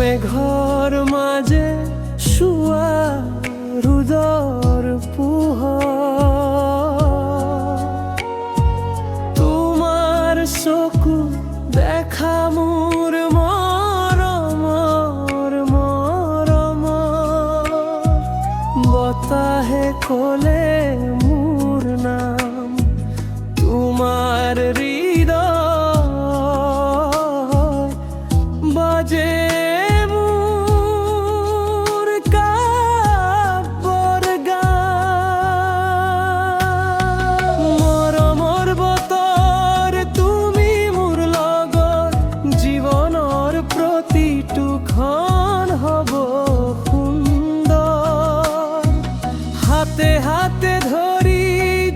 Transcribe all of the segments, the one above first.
মেঘর মাঝে শুয়া রুদর পুহ তোমার চকু দেখা মোৰ মৰমৰ মৰমৰ বতাহে কলে মোৰ নাম তোমাৰ হৃদয় বাজে মোৰ কাব্যৰ গান মৰমৰ বতৰ তুমি মোৰ লগত জীৱনৰ প্ৰতিটো ক্ষণ হ'ব সুন্দৰ হাতে হাতে ধৰি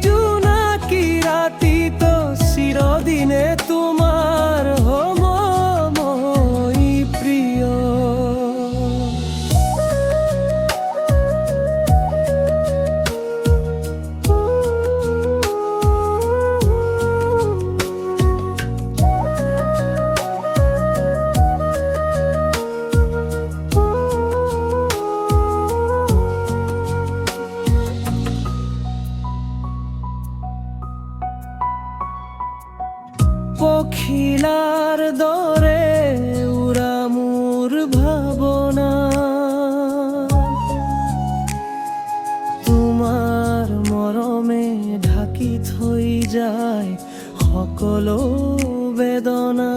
জোনাকী ৰাতিটো চিৰদিনে তোমাৰ হম মই প্ৰিয় পখিলাৰ দৰে উৰা মোৰ ভাৱনা তোমাৰ মৰমে ঢাকি থৈ যায় সকলো বেদনা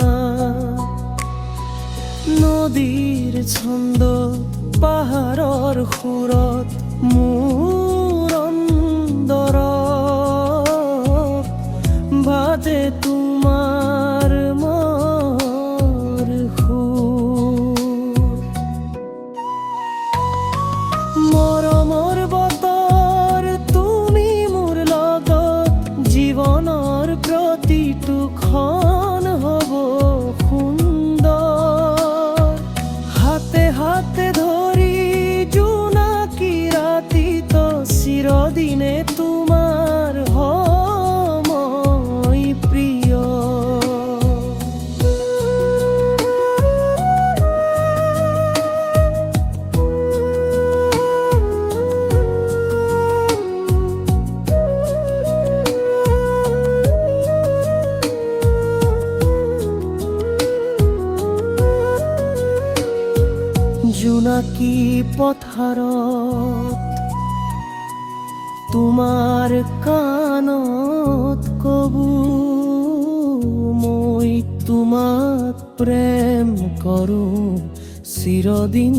নদীৰ ছন্দ পাহাৰৰ সুৰত মোৰ অন্তৰত বাজে তোমাৰ মোৰ সুৰ মৰমৰ বতৰ তুমি মোৰ লগত জীৱনৰ প্ৰতিটো ক্ষণ হ'ব সুন্দৰ হাতে হাতে ধৰি জোনাকী ৰাতিটো চিৰদিনে তোমাৰ হম মই প্ৰিয় জোনাকী পথাৰত তোমাৰ কাণত কবো মই তোমাক প্ৰেম কৰোঁ চিৰদিন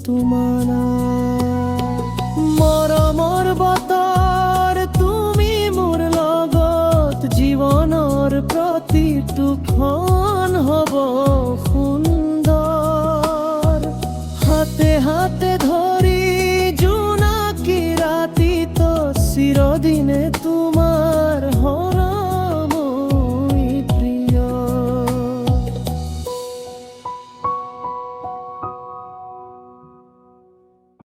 তোমাৰ মৰমৰ বতৰ তুমি মোৰ লগত জীৱনৰ প্ৰতিটো ক্ষণ হ'ব সুন্দৰ হাতে হাতে ধৰি জোনাকী ৰাতিটো চিৰদিনে তোমাৰ